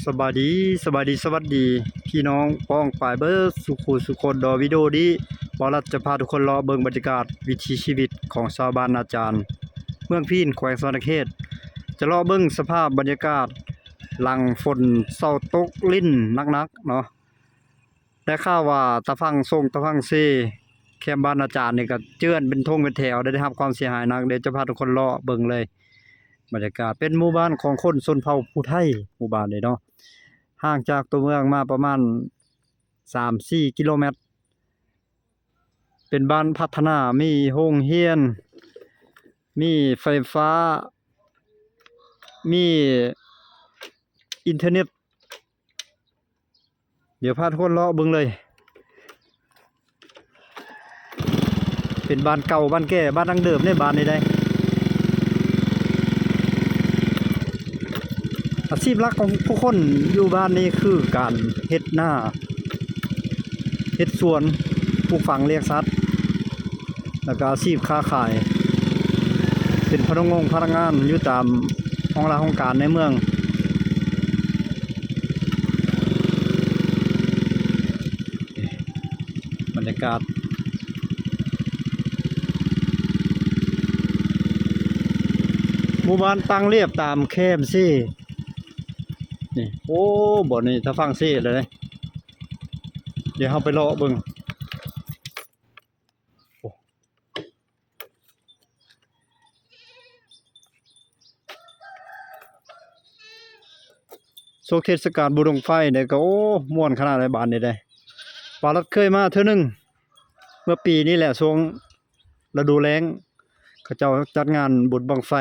สวัสดีพี่น้องป้องปายเบิร์สุขุสุคนดอวิดีโอนี้บอรัฐจะพาทุกคนเลาะเบิ่งบรรยากาศวิถีชีวิตของชาวบ้านนาจารย์เมืองพีนแขวงสวรรณเขตจะเลาะเบิ่งสภาพบรรยากาศหลังฝนเซาตกลิ้นนักๆเนาะได้ข่าวว่าตะฟังส่งตะฟังเซแคมบ้านอาจารย์นี่ก็เจื้อนเป็นทงเป็นแถวได้รับความเสียหายหนักเดี๋ยวจะพาทุกคนเลาะเบิ่งเลยบรรยากาศเป็นหมู่บ้านของคนชนเผ่าภูไทยหมู่บ้านนี้เนาะห่างจากตัวเมืองมาประมาณ 3-4 กิโลเมตรเป็นบ้านพัฒนามีโรงเรียนมีไฟฟ้ามีอินเทอร์เน็ตเดี๋ยวพาทุกคนเลาะเบิ่งเลยเป็นบ้านเก่าบ้านแก่บ้านดั้งเดิมในบ้านนี้ได้อาชีพหลักของผู้คนอยู่บ้านนี้คือการเฮ็ดนาเฮ็ดสวนปลูกฝังเลี้ยงสัตว์แล้วก็อาชีพค้าขายเป็นพนักงานอยู่ตามห้องราชการในเมืองบรรยากาศหมู่บ้านตั้งเรียบตามแคมซี่นี่โอ้บ่นี่ถ้าฟังซี่เลยเดี๋ยวเฮาไปเลาะเบิ่งโซเทศกาลบุญบั้งไฟเนี่ยก็โอ้ม่วนขนาดไหนบ้านนี้ได้ปาลัดเคยมาเทื่อนึงเมื่อปีนี้แหละช่วงฤดูแล้งเขาเจ้าจัดงานบุญบั้งไฟ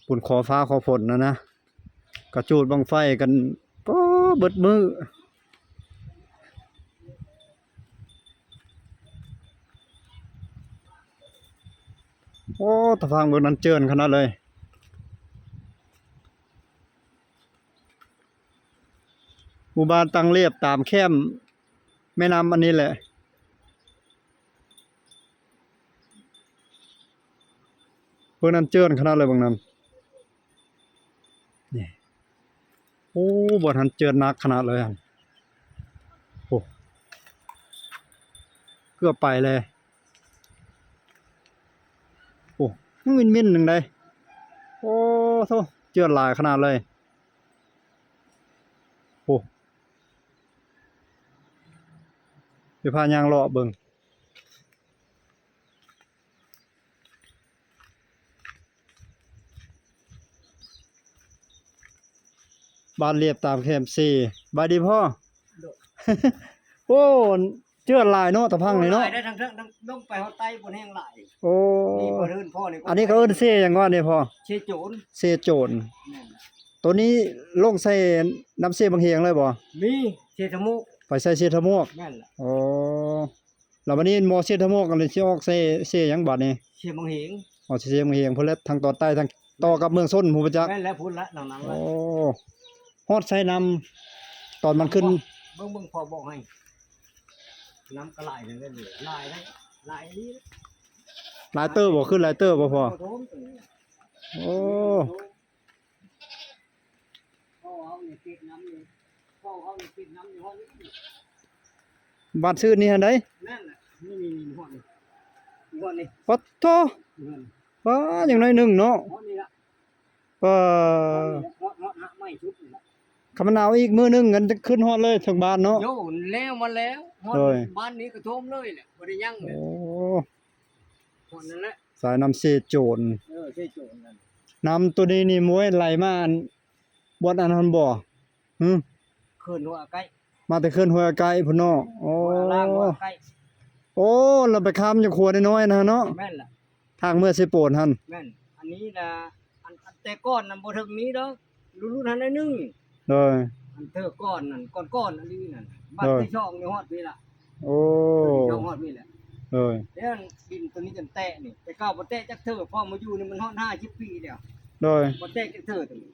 บุญขอฟ้าขอฝนนะกระจูดบั้งไฟกันก็เบิดมือโอ้ตะฟังเบิ่งนั้นเจินขนาดเลยหมู่บ้านตั้งเรียบตามแคมแม่น้ำอันนี้แหละเบิ่งนั้นเจินขนาดเลยบางนั้นนี่โอ้บ่ทันเจินหนักขนาดเลยหั่นโอ้เกือบไปเลยโอ้มินหนึ่งได้โอ้โธ่เจินหลายขนาดเลยโอ้เดี๋ยวพายางเลาะเบิ่งบ้านเรียบตามแคมซี่บายดีพ่อ โอ้เจือหลายเนาะตะพังนี่เนาะได้ทั้งลงไปเฮาไต้บนแห้งหลายโอ้นี่บ่เอิ้นพ่อนี่อันนี้เขาเอิ้นเซหยังว่านี่พ่อเชโจรเซโจรตัวนี้ลงใส่น้ำเซบางเฮียงเลยบ่มีเชทมุกไปใส่เซทะมวกแม่นล่ะอ๋อแล้วบัดนี้หมอเซทะมวกก็เลยสิออกใส่เซหยังบัดนี้เชบังเหงอ๋อเซบางเฮียงพุ่นแล้วทางตอนใต้ทางต่อกับเมืองชนผู้ประจักษ์แม่นแล้วพุ่นละหลังๆโอ้ละฮอดใส่น้ำตอนมันขึ้นเบิ่งพ่อบอกให้น้ำก็ไหลเลยไหลได้ไหลนี้หลายเตอร์บ่ขึ้นหลายเตอร์บ่พ่อโอ้พ่อเฮานี่ติดน้ำอยู่พ่อเฮานี่ติดน้ำอยู่ห้องนี้บ้านชื่อนี่หั่นไดนั่นน่ะนี่ห้องนี้ห้องนี้ปัดโตป้าอย่างน้อยหนึงเนาะห้องนี้ล่ะป้าไม่ชุบนี่ล่ะคำมันเอาอีกมื้อนึงกันจะขึ้นฮอดเลยถึงบ้านเนาะโยแล้วมาแล้วฮอดบ้านนี้ก็ท่วมเลยแหละบ่ได้ยังเลยโอ้ฮอดนั่นแหละสายน้ำเซโจรใช่โจรนั่นน้ำตัวนี้นี่มวยไหลมาอันบ่อนอันนั้นบ่ขึ้นหัวใกล้มาแต่ขึ้นห้วยไกลพุ่นเนาะโอ้ล่างหัวใกล้โอ้เราไปค้ำอยู่ครัวน้อยๆนะเนาะแม่นล่ะทางเมื่อสิโปนหั่นแม่นอันนี้ล่ะอันแต่ก้อนน่ะบ่ถึงนี้ดอกรุ่นนั้นได้นึงโดยอันเธอก้อนนั่นก้อนอันนี้นั่นบ้านที่ช่องนี่ฮอดนี่ล่ะโอ้ช่องฮอดนี่แหละโดยแล้วดินตัวนี้จนแตะนี่แต่ก้าวบ่แตะจักเธอพอมาอยู่นี่มันฮอด50ปีแล้วโดยบ่แตะจักเธอตัวนี้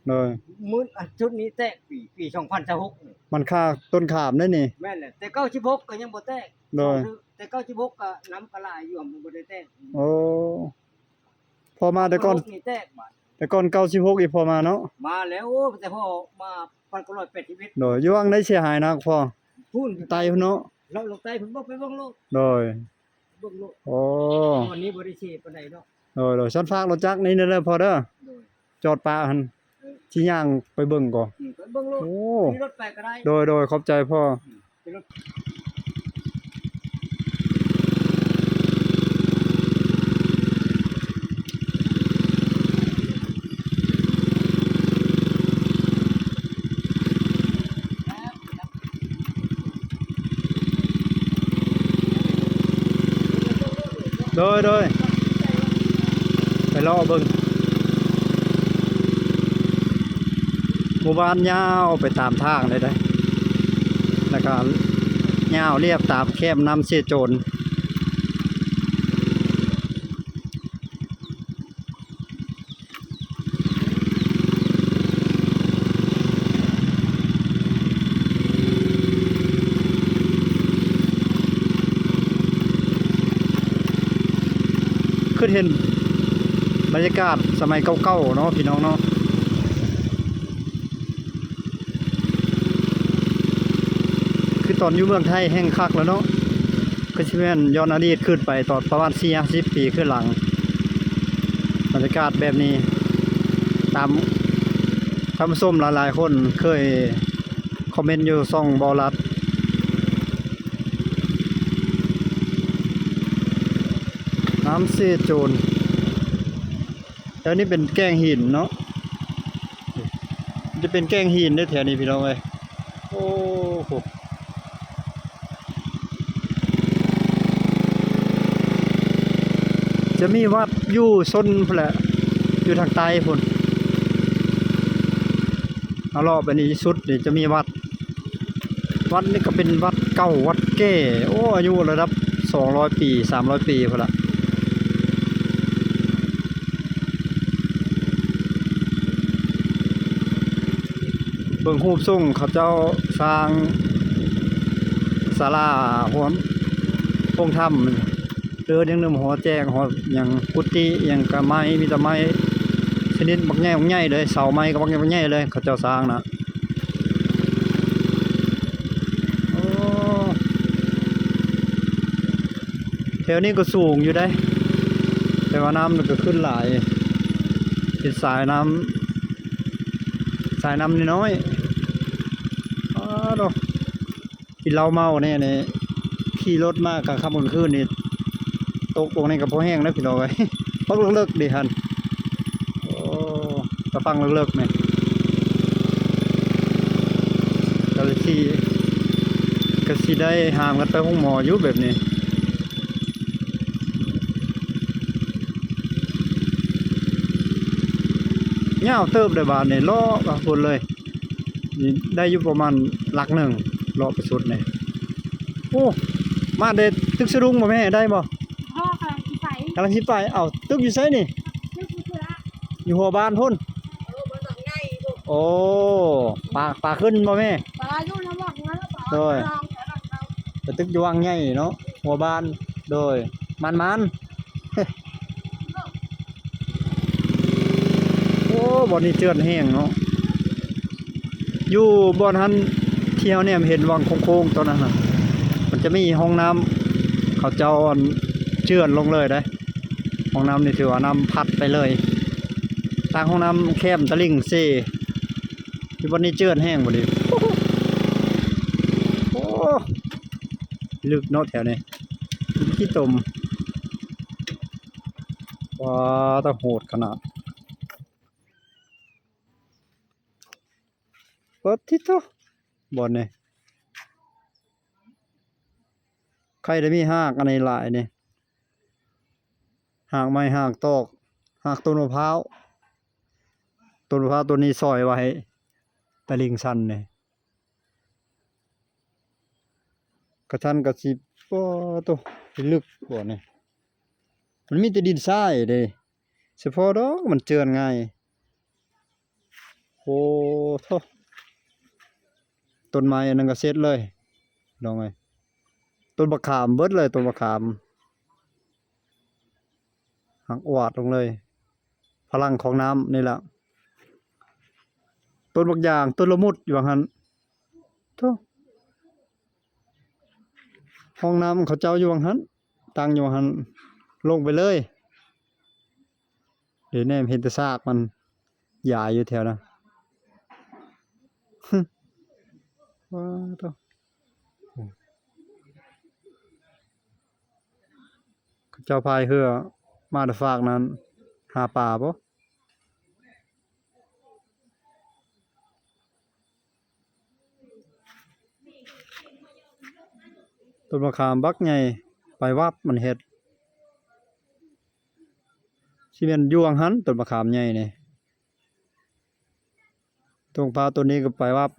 โดยมื้อชุดนี้แตะปี2026นี่มันค่าต้นขามนั่นนี่แม่นแหละแต่96ก็ยังบ่แตะโดยแต่96ก็น้ำก็หลายอยู่บ่ได้แตะโอ้พอมาแต่ก่อนนี่แตะบาด แต่ก่อน96อีกพอมาเนาะ มาแล้วโอ้แต่พอมา1981โดยอยู่วังได้เสียหายหนักพอ พูน ไตพุ่นเนาะ เราลงใต้ผมบอกไปเบิ่งโลก โดย เบิ่งโลก โอ้ วันนี้บ่ได้เสียปานใดเนาะ โดยฉันฝากรถจักรนี่เด้อพอเด้อ โดย จอดปะหั่นสิย่างไปเบิ่งก่อน ไปเบิ่งโลก โอ้ มีรถไปก็ได้ โดยขอบใจพ่อ เป็นรถ โดยไปรอเบิ่งหมู่บ้านยาวไปตามทางเลยได้อแล้วก็ยาวเรียบตามแคมน้ำเสียโจรขึ้นเห็นบรรยากาศสมัยเก่าๆเนาะพี่น้องเนาะคือตอนอยู่เมืองไทยแห้งคักแล้วเนาะก็สิแม่นย้อนอดีตขึ้นไปตอนประมาณ40-50 ปีขึ้นหลังบรรยากาศแบบนี้ตามท่านผู้ชมหลายๆคนเคยคอมเมนต์อยู่ช่องบอลัดน้ำเสโจรแล้วนี่เป็นแก้งหินเนาะจะเป็นแก้งหินได้แถวนี้พี่น้องเอ้ยโอ้โหจะมีวัดอยู่ซนพุ่นแหละอยู่ทางใต้พุ่นเอารอบอันนี้สุดนี่จะมีวัดนี่ก็เป็นวัดเก่าวัดแก่โอ้อายุระดับ200 ปี300 ปีพุ่นละเบิ่งรูปทรงเขาเจ้าสร้างศาลาหัวโป่งถ้ำเดินยังนึมหอแจ้งหออย่างกุฏิอย่างกะไม้มีแต่ไม้ชนิดบักใหญ่เลยเสาไม้ก็บักใหญ่เลยเขาเจ้าสร้างนะโอ้แถวนี้ก็สูงอยู่ได้แต่ว่าน้ำมันก็ขึ้นหลายเป็นสายน้ำน้อยดอกกินเหล้าเมาเนี่ยนี่ขี่รถมากกลางค่ำกลางคืนนี่ตกลงในกระเพาะแห้งนะพี่น้องเอ้ยฟังเลิกๆดิฮันโอ้ก็ฟังเลิกๆเนี่ยก็สิได้หามกันไปห้องหมออยู่แบบนี้เงาเติบได้บาทนี่ล้อพุ่นเลยนี่ได้อยู่ประมาณหลักหนึ่งรอไปสุดเนี่ยโอ้มาเด็ดตึกสะดุ้งบ่แม่ได้บ่ พ่อกำลังสิไป กำลังสิไปเอ้าตึกอยู่ไสนี่ นึกคือละ อยู่หัวบ้านพุ่น บ่ต้องใหญ่ลูก โอ้ปลาขึ้นบ่แม่ ปลาอยู่นะบอกงั้นแล้วปลา โดย ลองแต่ละเรา แต่ตึกอยู่วังใหญ่เนาะหัวบ้านโดยมันโอ้บ่นี่เจือนแห้งเนาะอยู่บ่ทันเที่ยวเนี่ยเห็นวังโค้งๆตอนนั้นน่ะมันจะมีห้องน้ำเขาเจ้าอันเจือนลงเลยได้ห้องน้ำนี่ถือว่าน้ำพัดไปเลยทางห้องน้ำแคบตะลิ่งเซ่ที่วันนี้เจือนแห้งบ่ดิโอ้ลึกเนาะแถวนี้ขี้ตมว้าตะโหดขนาดเปิดทิศโตบ่อนนี่ใครได้มีหากอันไหนหลายนี่หากไม้หากตอกหากต้นมะพร้าวตัวนี้ซอยไว้ตะลิงชันนี่กระชันกระสิบบ่ตัวลึกบ่นี่มันมีแต่ดินทรายเด้เฉพาะดอกมันเจือนง่ายโอ้โธ่ต้นไม้อันนั้นก็เสร็จเลยลองไงต้นมะขามเบิดเลยต้นมะขามหักอวาดลงเลย พลังของน้ำนี่แหละต้นบักอย่างต้นละมุดอยู่ว่างั้นโธ่ห้องน้ำเขาเจ้าอยู่ว่างั้นตั้งอยู่ว่างั้นลงไปเลยเดี๋ยวแน่เห็นแต่ซากมันหย่าอยู่แถวนั้นว้าวโธ่เขาเจ้าพายเรือมาแต่ฝากนั้นหาปลาบ่ต้นมะขามบักใหญ่ไปวับมันเฮ็ดสิแม่นอยู่วังหันต้นมะขามใหญ่นี่ตรงพาต้นนี้ก็ไปวับ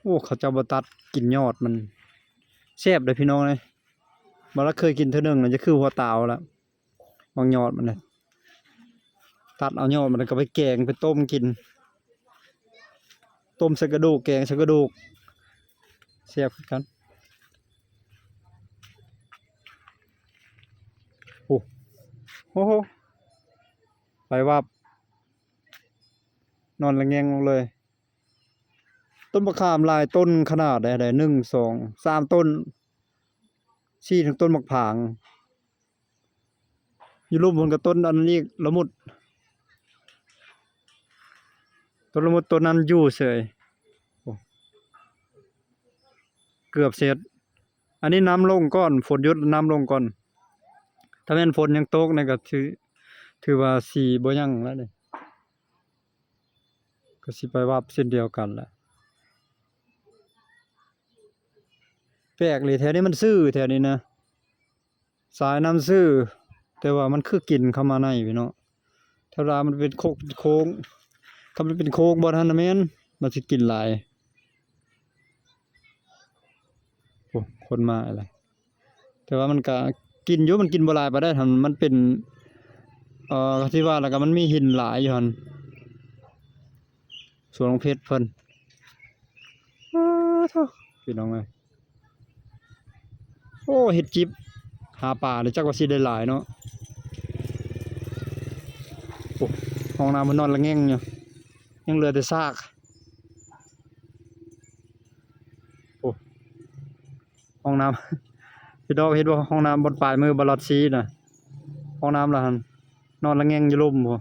โอ้เขาเจ้าบ่ตัดกินยอดมันแซ่บเด้อพี่น้องเอ้ยบ่ละเคยกินเทื่อนึงน่ะจะคือหัวตาวแล้วบางยอดมันน่ะตัดเอายอดมันก็ไปแกงไปต้มกินต้มใส่กระดูกแกงใส่กระดูกแซ่บคือกันโอ้โหไปวับนอนละแงงลงเลยต้นมะขามหลายต้นขนาดใดๆ1 2 3ต้น4ถึงต้นมะผางอยู่รูปบนกับต้นอันนี้ละมุดต้นละมุดต้นนั้นอยู่เฉยโอ้เกือบเสร็จอันนี้น้ำลงก่อนฝนหยุดน้ำลงก่อนถ้าแม่นฝนยังตกนี่ก็ถือว่าสิบ่ยังแล้วนี่ก็สิไปวับเส้นเดียวกันแหละแปลกเลยแถวนี้มันซื่อแถวนี้นะสายน้ำซื่อแต่ว่ามันคือกินเข้ามาในพี่เนาะถ้ารามันเป็นโค้งถ้ามันเป็นโค้งบ่ทันน่ะแม่นมันสิกินหลายโอ้คนมาอะไรแต่ว่ามันก็กินอยู่มันกินบ่หลายปานใดถ้ามันเป็นที่ว่าแล้วก็มันมีหินหลายอยู่หั่นสวนของเพชรเพิ่นโธ่พี่น้องเอ้ยโอ้เฮ็ดจิบหาปลาเลยจักว่าสิได้หลายเนาะโอ้ห้องน้ำมันนอนละแง่งอยู่ยังเหลือแต่ซากโอ้ห้องน้ำ พี่ดอกเห็นว่าห้องน้ำบนปลายมือบลอดซีน่ะห้องน้ำละหันนอนละแง่งอยู่ลมบ่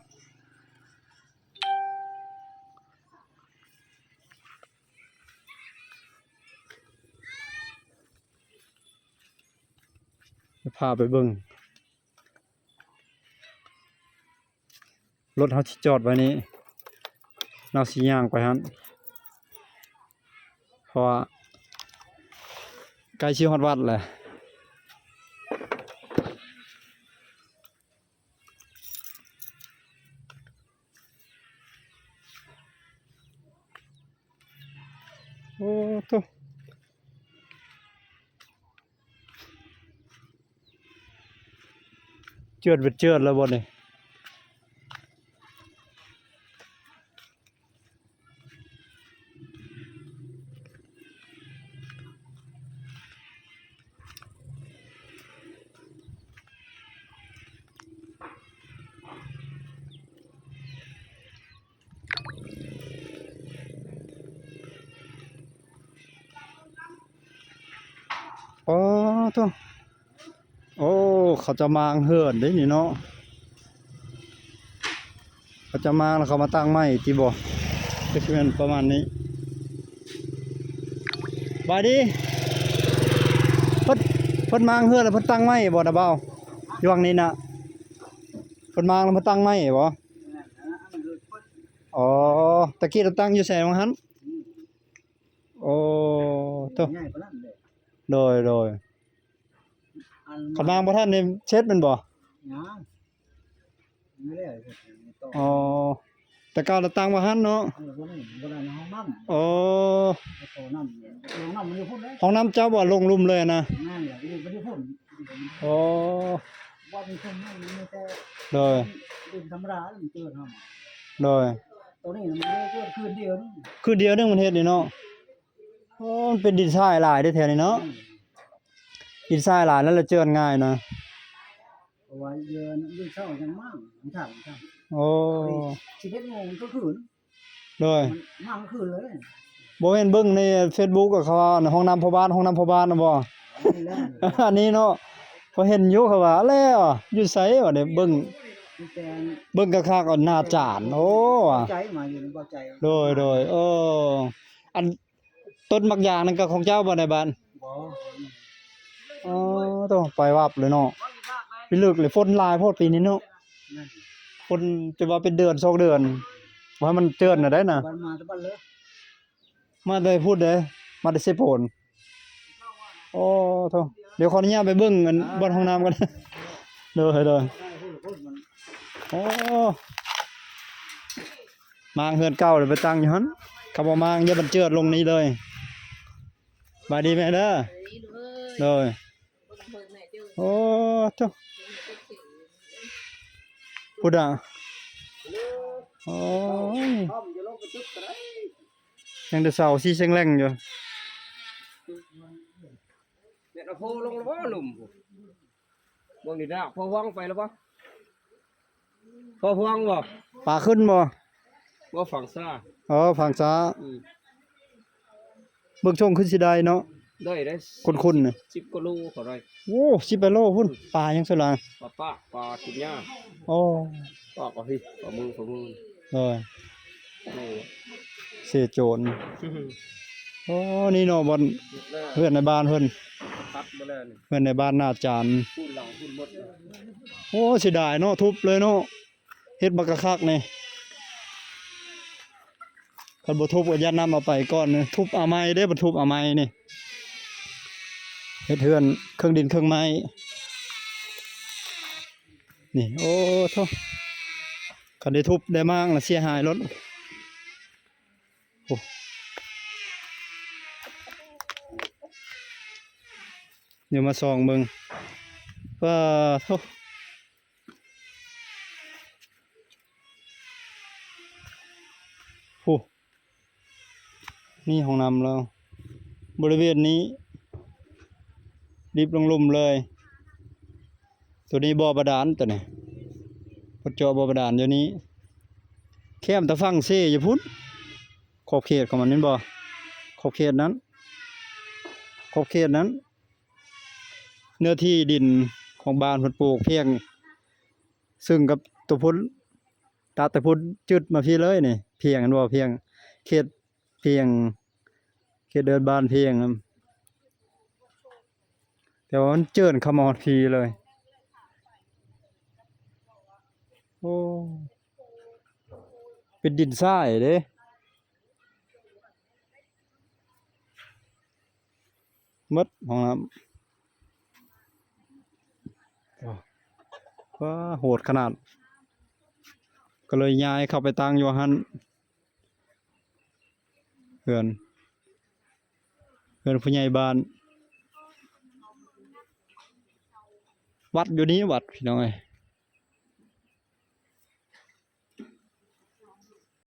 พาไปเบิ่งรถเฮาสิจอดไว้นี้เราสิย่างไปหั่นเพราะว่าใกล้สิฮอดวัดแหละโอ้โธ่เจือดแล้วบ่นี่โอ้โธ่โอ้เขาจะมางเหินเด้นี่เนาะเขาจะมางแล้วเขามาตั้งไม้ติบ่ก็สิเป็นประมาณนี้บายดีเพิ่นมางเฮือแล้วเพิ่นตั้งไม้บ่นะเบาอยู่วังนี้น่ะเพิ่นมางแล้วเพิ่นตั้งไม้บ่อ๋อตะกี้เราตั้งอยู่แสงหันโอ้โต ง่ายปานนั้นเลย โดยเขามางบ่ทันนี่เช็ดแม่นบ่ยังไม่ได้ต่ออ๋อแต่เก่าเราตั้งบ่ทันเนาะบ่ได้ห้องน้ำอ๋อห้องน้ำมันอยู่พุ่นเลยห้องน้ำเจ้าบ่ลงลุ่มเลยนะนั่นแหละอยู่บ่ได้พุ่นอ๋อบ่มีคนมีแต่โดยดินธรรมดามันเกิดเนาะโดยตัวนี้มันเกิดคืนเดียวนึงคือเดียวนึงมันเฮ็ดนี่เนาะโอ้มันเป็นดินทรายหลายเด้อแถวนี้เนาะดินทรายหลายแล้วละเจินง่ายนะ โอ้ เพราะว่าเดือนเรื่องเช้ายังมั่งมันถามมันถาม โอ้ 11 โมงก็คืน โดย มันมั่งคืนเลย บ่แม่นเบิ่งใน Facebook ก็เขาว่าห้องน้ำพ่อบ้านห้องน้ำพ่อบ้านน่ะบ่ นี่แหละ อันนี้เนาะพอเห็นอยู่เขาว่าแล้วอยู่ไสวะเนี่ยเบิ่ง มีแต่ เบิ่งคักๆก็หน้าจานโอ้ ใจมาอยู่ในบ่ใจ โดยอันต้นมักยางนั่นก็ของเจ้าบ่ในบ้าน บ่ อ๋อต้องไปวับเลยเนาะไปลึกเลยฝนหลายโพดปีนี้เนาะ นั่น ฝนจะว่าเป็นเดือน2เดือนว่ามันเจิดน่ะได้น่ะ บ้านมาแตะบ้านเลย มาได้พูดเด้มาได้เสพโผลโอ้โธ่เดี๋ยวขออนุญาตไปเบิ่งอันบ่อนห้องน้ำกัน เด้อ ได้พูดมัน โอ้มางเฮือนเก่าเลยไปตั้งอยู่หั่นเขาบ่มางอย่าบันเจิดลงนี้เลยบายดีแม่เด้อเด้อโอ้โธ่พุดอ่ะโอ้ย พร้อมจะลงไปตึกก็ได้ ยังแต่เสาสีแข็งแรงอยู่ เนี่ยเราโพลงแล้วบ่หลุมบ่นี่ดาพอวางไปแล้วบ่พอวางบ่ ปลาขึ้นบ่ บ่ฝั่งซ้าย อ๋อฝั่งซ้าเบิ่งช่งขึ้นสิได้เนาะ ได้ คุ้นๆน่ะ 10กว่าโลเขาได้ โอ้10โลพุ่นปลายังสลา ปลากินหญ้า โอ้ ปลาก็พี่ปลามือ เอ้ย โอ้ เสยโจรโอ้นี่เนาะบ่อนเพื่อนในบ้านเพิ่น พัดมาแล้วนี่ เพื่อนในบ้านหน้าจาน พูดหลังพูดหมด โอ้เสียดายเนาะทุบเลยเนาะเฮ็ดบักคักๆนี่คันบ่ทุบก็ยัดน้ำเอาไปก่อนนี่ทุบเอาไม้เด้บ่ทุบเอาไม้นี่เฮ็ดเฮือนเครื่องดินเครื่องไม้นี่โอ้โธ่คันได้ทุบได้มากละเสียหายรถโอ้เดี๋ยวมาส่องเบิ่งว่าโธ่โอ้นี่ห้องน้ำเราบริเวณนี้ดิบลงลุ่มเลย ตัวนี้บ่อบาดาลตัวนี้พดเจาะบ่อบาดาลอยู่นี้แคมตะฟังเซ่อยู่พุ่นขอบเขตของมันนี่บ่ขอบเขตนั้นขอบเขตนั้น เนื้อที่ดินของบ้านเพิ่นปลูกเพียง ซึ่งกับตัวพุ่นตาแต่พุ่นจุดมาพี่เลยนี่เพียงอันบ่เพียงเขตเพียงเขตเดินบ้านเพียงครับแต่ว่ามันเจิ่นเข้ามาฮอดพีเลยโอ้เป็นดินทรายเด้หมดห้องน้ำว้าโหดขนาด ก็เลยย้ายเข้าไปตั้งอยู่หั่นเพื่อนผู้ใหญ่บ้าน วัดอยู่นี้วัดพี่น้องเอ้ย